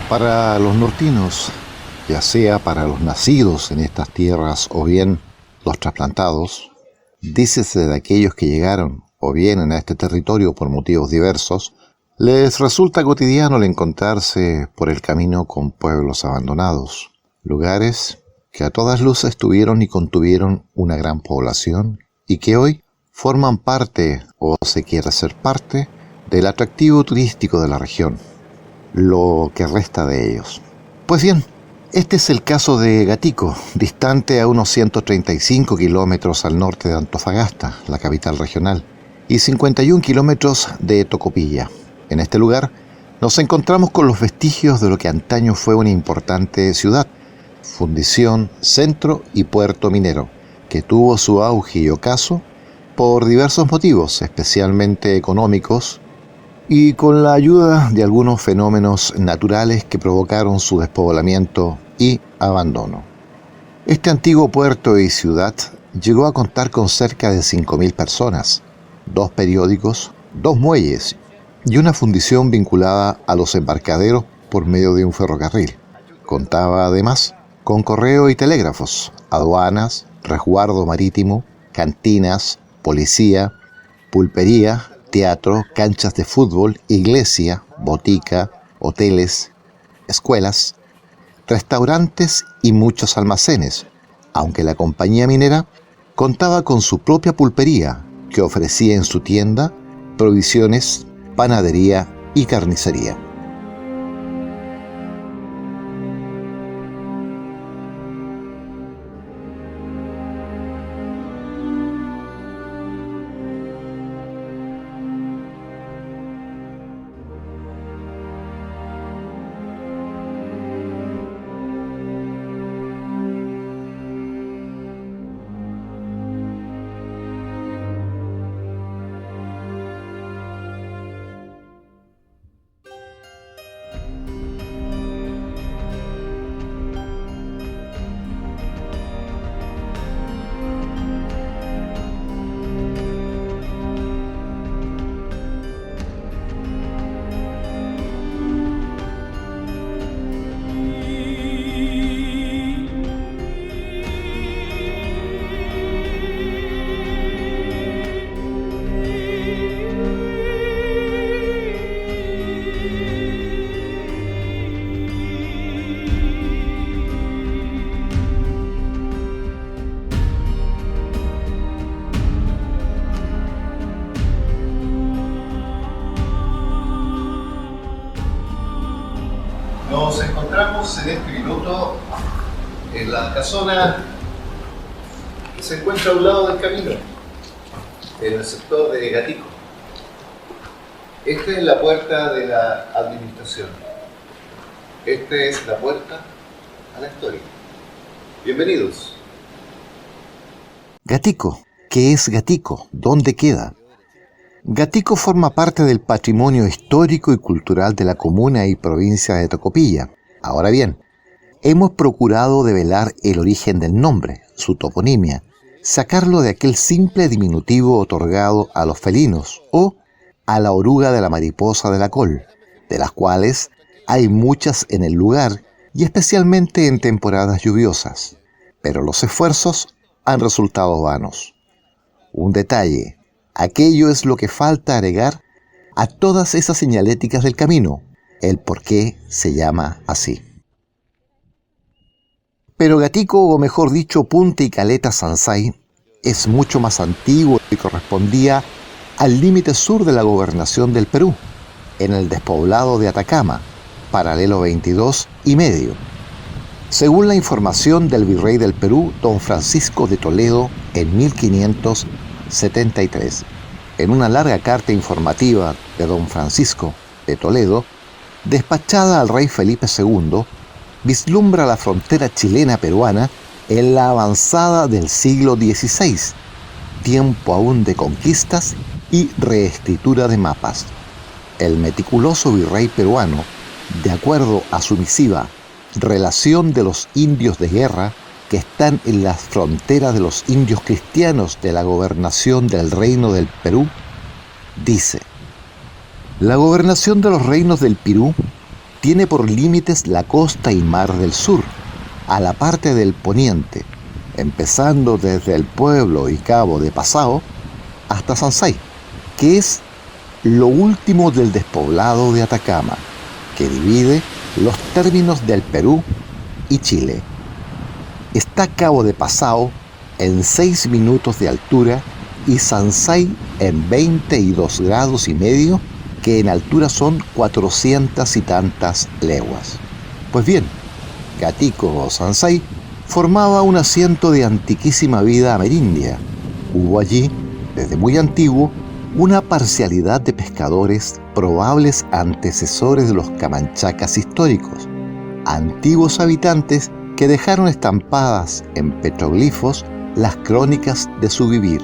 Para los nortinos, ya sea para los nacidos en estas tierras o bien los trasplantados, dícese de aquellos que llegaron o vienen a este territorio por motivos diversos, les resulta cotidiano el encontrarse por el camino con pueblos abandonados, lugares que a todas luces tuvieron y contuvieron una gran población y que hoy forman parte, o se quiere ser parte, del atractivo turístico de la región, lo que resta de ellos. Pues bien, este es el caso de Gatico, distante a unos 135 kilómetros al norte de Antofagasta, la capital regional, y 51 kilómetros de Tocopilla. En este lugar nos encontramos con los vestigios de lo que antaño fue una importante ciudad, fundición, centro y puerto minero, que tuvo su auge y ocaso por diversos motivos, especialmente económicos, y con la ayuda de algunos fenómenos naturales que provocaron su despoblamiento y abandono. Este antiguo puerto y ciudad llegó a contar con cerca de 5.000 personas, 2 periódicos, 2 muelles y una fundición vinculada a los embarcaderos por medio de un ferrocarril. Contaba además con correo y telégrafos, aduanas, resguardo marítimo, cantinas, policía, pulpería, teatro, canchas de fútbol, iglesia, botica, hoteles, escuelas, restaurantes y muchos almacenes, aunque la compañía minera contaba con su propia pulpería que ofrecía en su tienda provisiones, panadería y carnicería. Nos encontramos en este minuto en la casona que se encuentra a un lado del camino, en el sector de Gatico. Esta es la puerta de la administración. Esta es la puerta a la historia. Bienvenidos. Gatico, ¿qué es Gatico? ¿Dónde queda? Gatico forma parte del patrimonio histórico y cultural de la comuna y provincia de Tocopilla. Ahora bien, hemos procurado develar el origen del nombre, su toponimia, sacarlo de aquel simple diminutivo otorgado a los felinos o a la oruga de la mariposa de la col, de las cuales hay muchas en el lugar y especialmente en temporadas lluviosas, pero los esfuerzos han resultado vanos. Un detalle. Aquello es lo que falta agregar a todas esas señaléticas del camino, el por qué se llama así. Pero Gatico, o mejor dicho, Punta y Caleta Sansay, es mucho más antiguo y correspondía al límite sur de la gobernación del Perú, en el despoblado de Atacama, paralelo 22 y medio. Según la información del virrey del Perú, don Francisco de Toledo, en 1573, en una larga carta informativa de don Francisco de Toledo, despachada al rey Felipe II, vislumbra la frontera chilena-peruana en la avanzada del siglo XVI, tiempo aún de conquistas y reescritura de mapas. El meticuloso virrey peruano, de acuerdo a su misiva Relación de los indios de guerra que están en las fronteras de los indios cristianos de la gobernación del Reino del Perú, dice: la gobernación de los reinos del Perú tiene por límites la costa y mar del sur, a la parte del poniente, empezando desde el pueblo y cabo de Passau hasta Sansay, que es lo último del despoblado de Atacama, que divide los términos del Perú y Chile. Está Cabo de Passau en 6 minutos de altura y Sansay en 22 grados y medio, que en altura son 400 y tantas leguas. Pues bien, Gatico o Sansay formaba un asiento de antiquísima vida amerindia. Hubo allí, desde muy antiguo, una parcialidad de pescadores probables antecesores de los camanchacas históricos, antiguos habitantes que dejaron estampadas en petroglifos las crónicas de su vivir,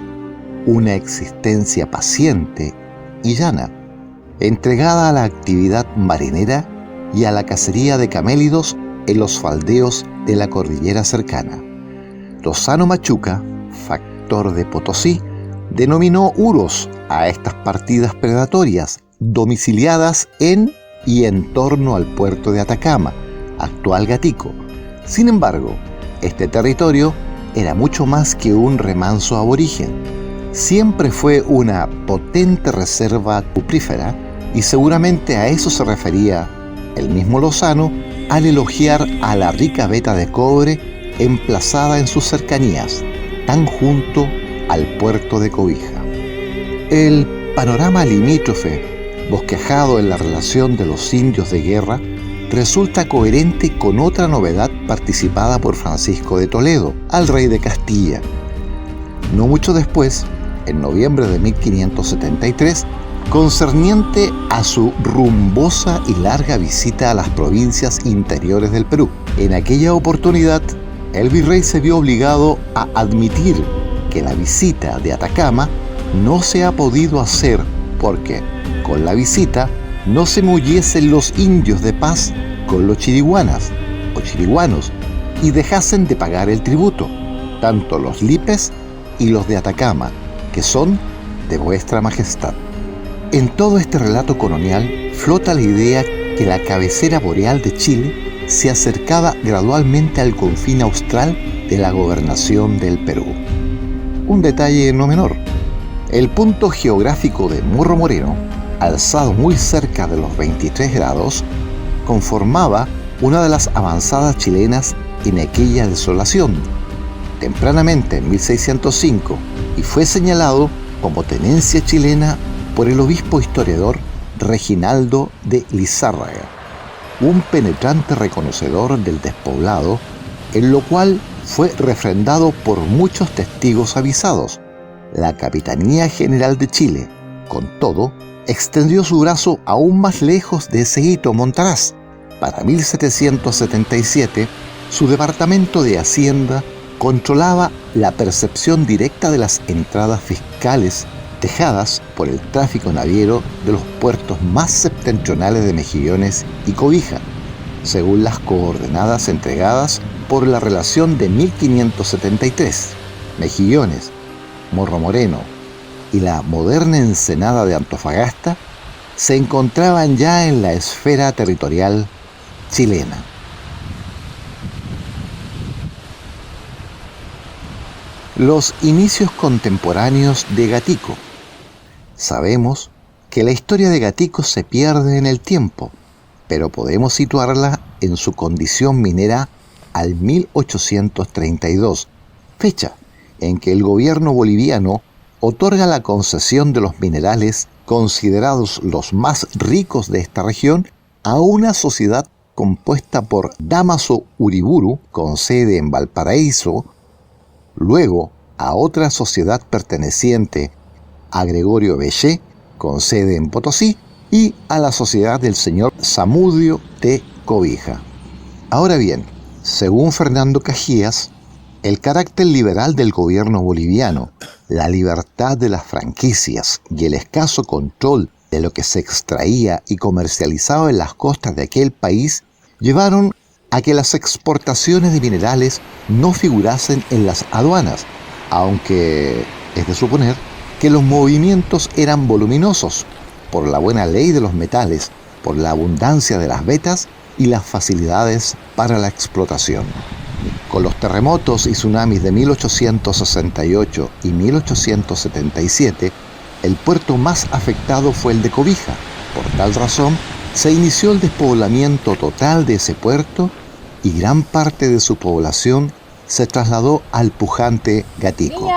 una existencia paciente y llana, entregada a la actividad marinera y a la cacería de camélidos en los faldeos de la cordillera cercana. Lozano Machuca, factor de Potosí, denominó uros a estas partidas predatorias domiciliadas en y en torno al puerto de Atacama, actual Gatico. Sin embargo, este territorio era mucho más que un remanso aborigen. Siempre fue una potente reserva cuprífera y seguramente a eso se refería el mismo Lozano al elogiar a la rica veta de cobre emplazada en sus cercanías, tan junto al puerto de Cobija. El panorama limítrofe, bosquejado en la relación de los indios de guerra, resulta coherente con otra novedad participada por Francisco de Toledo al rey de Castilla. No mucho después, en noviembre de 1573, concerniente a su rumbosa y larga visita a las provincias interiores del Perú. En aquella oportunidad, el virrey se vio obligado a admitir que la visita de Atacama no se ha podido hacer porque, con la visita, no se muyesen los indios de paz con los chiriguanas o chiriguanos y dejasen de pagar el tributo, tanto los lipes y los de Atacama, que son de vuestra majestad. En todo este relato colonial flota la idea que la cabecera boreal de Chile se acercaba gradualmente al confín austral de la gobernación del Perú. Un detalle no menor: el punto geográfico de Morro Moreno, alzado muy cerca de los 23 grados, conformaba una de las avanzadas chilenas en aquella desolación, tempranamente en 1605, y fue señalado como tenencia chilena por el obispo historiador Reginaldo de Lizárraga, un penetrante reconocedor del despoblado, en lo cual fue refrendado por muchos testigos avisados. La Capitanía General de Chile, con todo, extendió su brazo aún más lejos de ese hito Montaraz. Para 1777, su departamento de Hacienda controlaba la percepción directa de las entradas fiscales dejadas por el tráfico naviero de los puertos más septentrionales de Mejillones y Cobija, según las coordenadas entregadas por la relación de 1573. Mejillones, Morro Moreno y la moderna Ensenada de Antofagasta se encontraban ya en la esfera territorial chilena. Los inicios contemporáneos de Gatico. Sabemos que la historia de Gatico se pierde en el tiempo, pero podemos situarla en su condición minera al 1832, fecha en que el gobierno boliviano otorga la concesión de los minerales considerados los más ricos de esta región a una sociedad compuesta por Damaso Uriburu, con sede en Valparaíso, luego a otra sociedad perteneciente a Gregorio Bellé, con sede en Potosí, y a la sociedad del señor Zamudio de Cobija. Ahora bien, según Fernando Cajías, el carácter liberal del gobierno boliviano, la libertad de las franquicias y el escaso control de lo que se extraía y comercializaba en las costas de aquel país llevaron a que las exportaciones de minerales no figurasen en las aduanas, aunque es de suponer que los movimientos eran voluminosos por la buena ley de los metales, por la abundancia de las vetas y las facilidades para la explotación. Con los terremotos y tsunamis de 1868 y 1877, el puerto más afectado fue el de Cobija. Por tal razón, se inició el despoblamiento total de ese puerto y gran parte de su población se trasladó al pujante Gatico.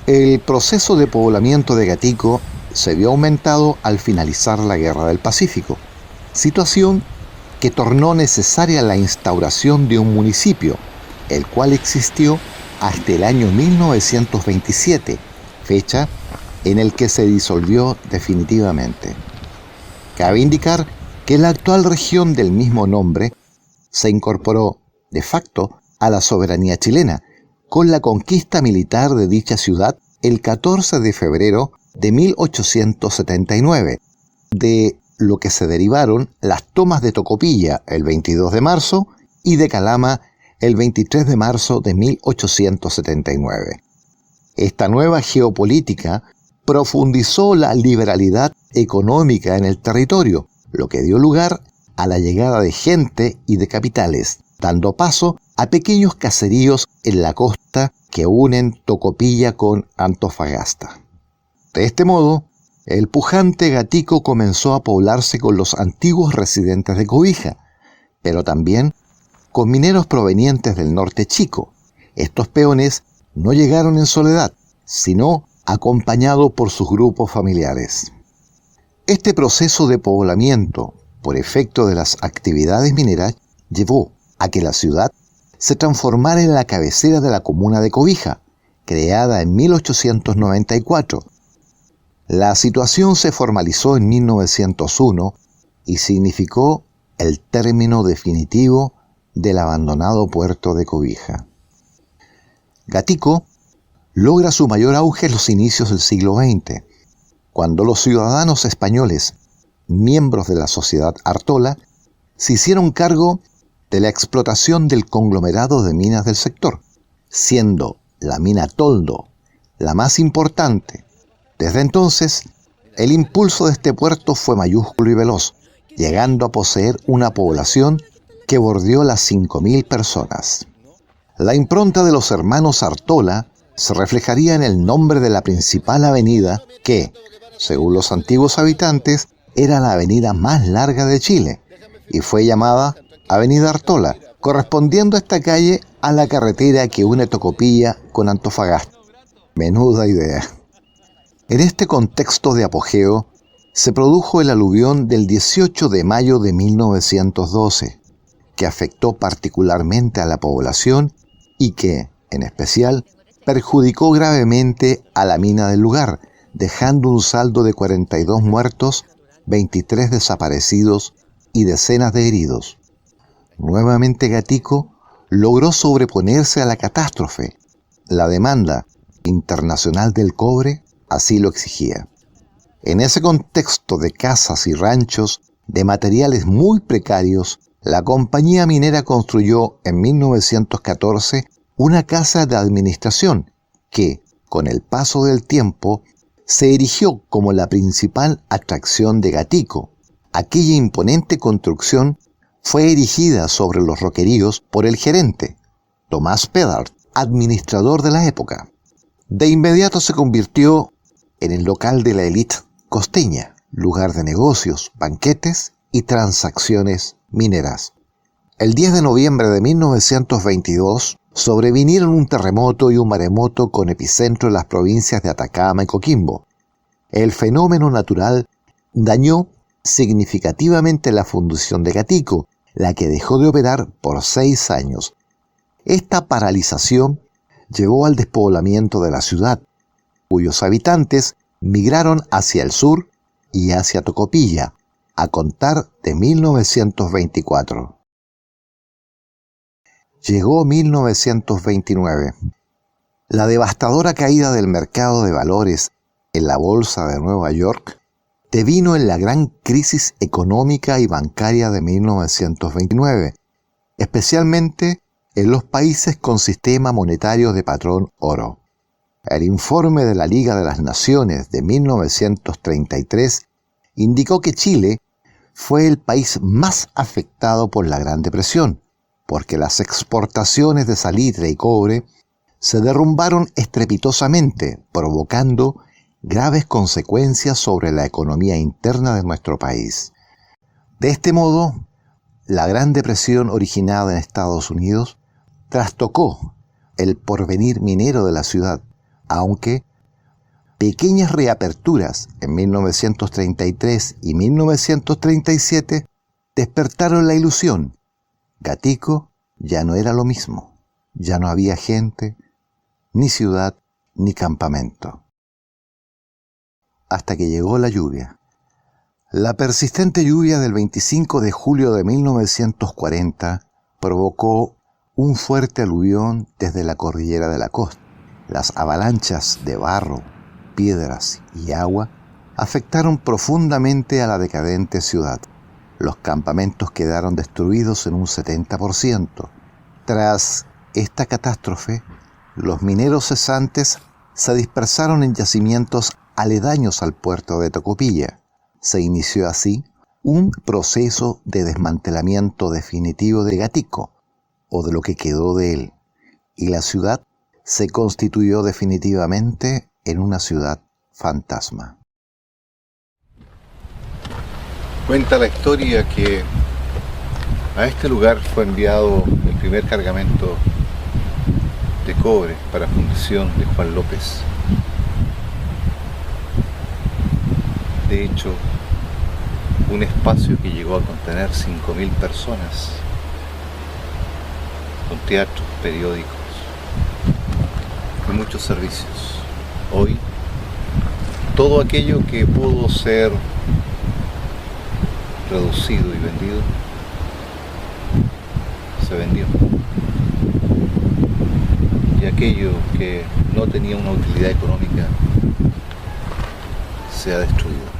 El proceso de poblamiento de Gatico se vio aumentado al finalizar la Guerra del Pacífico, situación que tornó necesaria la instauración de un municipio, el cual existió hasta el año 1927, fecha en el que se disolvió definitivamente. Cabe indicar que la actual región del mismo nombre se incorporó de facto a la soberanía chilena con la conquista militar de dicha ciudad el 14 de febrero de 1879, de lo que se derivaron las tomas de Tocopilla el 22 de marzo y de Calama el 23 de marzo de 1879. Esta nueva geopolítica profundizó la liberalidad económica en el territorio, lo que dio lugar a la llegada de gente y de capitales, dando paso a pequeños caseríos en la costa que unen Tocopilla con Antofagasta. De este modo, el pujante Gatico comenzó a poblarse con los antiguos residentes de Cobija, pero también con mineros provenientes del norte chico. Estos peones no llegaron en soledad, sino acompañados por sus grupos familiares. Este proceso de poblamiento, por efecto de las actividades mineras, llevó a que la ciudad se transformara en la cabecera de la comuna de Cobija, creada en 1894. La situación se formalizó en 1901 y significó el término definitivo del abandonado puerto de Cobija. Gatico logra su mayor auge en los inicios del siglo XX, cuando los ciudadanos españoles, miembros de la Sociedad Artola, se hicieron cargo de la explotación del conglomerado de minas del sector, siendo la mina Toldo la más importante. Desde entonces, el impulso de este puerto fue mayúsculo y veloz, llegando a poseer una población que bordeó las 5.000 personas. La impronta de los hermanos Artola se reflejaría en el nombre de la principal avenida que, según los antiguos habitantes, era la avenida más larga de Chile y fue llamada Avenida Artola, correspondiendo esta calle a la carretera que une Tocopilla con Antofagasta. Menuda idea. En este contexto de apogeo, se produjo el aluvión del 18 de mayo de 1912, que afectó particularmente a la población y que, en especial, perjudicó gravemente a la mina del lugar, dejando un saldo de 42 muertos, 23 desaparecidos y decenas de heridos. Nuevamente Gatico logró sobreponerse a la catástrofe. La demanda internacional del cobre así lo exigía. En ese contexto de casas y ranchos, de materiales muy precarios, la compañía minera construyó en 1914 una casa de administración que, con el paso del tiempo, se erigió como la principal atracción de Gatico. Aquella imponente construcción fue erigida sobre los roqueríos por el gerente, Tomás Pedart, administrador de la época. De inmediato se convirtió en el local de la élite costeña, lugar de negocios, banquetes y transacciones mineras. El 10 de noviembre de 1922 sobrevinieron un terremoto y un maremoto con epicentro en las provincias de Atacama y Coquimbo. El fenómeno natural dañó significativamente la fundición de Gatico, la que dejó de operar por 6 años. Esta paralización llevó al despoblamiento de la ciudad, cuyos habitantes migraron hacia el sur y hacia Tocopilla, a contar de 1924. Llegó 1929. La devastadora caída del mercado de valores en la bolsa de Nueva York devino en la gran crisis económica y bancaria de 1929, especialmente en los países con sistema monetario de patrón oro. El informe de la Liga de las Naciones de 1933 indicó que Chile fue el país más afectado por la Gran Depresión, porque las exportaciones de salitre y cobre se derrumbaron estrepitosamente, provocando graves consecuencias sobre la economía interna de nuestro país. De este modo, la Gran Depresión originada en Estados Unidos trastocó el porvenir minero de la ciudad, aunque pequeñas reaperturas en 1933 y 1937 despertaron la ilusión. Gatico ya no era lo mismo, ya no había gente, ni ciudad, ni campamento. Hasta que llegó la lluvia. La persistente lluvia del 25 de julio de 1940 provocó un fuerte aluvión desde la cordillera de la costa. Las avalanchas de barro, piedras y agua afectaron profundamente a la decadente ciudad. Los campamentos quedaron destruidos en un 70%. Tras esta catástrofe, los mineros cesantes se dispersaron en yacimientos aledaños al puerto de Tocopilla. Se inició así un proceso de desmantelamiento definitivo de Gatico, o de lo que quedó de él, y la ciudad se constituyó definitivamente en una ciudad fantasma. Cuenta la historia que a este lugar fue enviado el primer cargamento de cobre para fundición de Juan López. De hecho, un espacio que llegó a contener 5.000 personas, con teatros, periódicos y muchos servicios. Hoy, todo aquello que pudo ser reducido y vendido, se vendió. Y aquello que no tenía una utilidad económica, se ha destruido.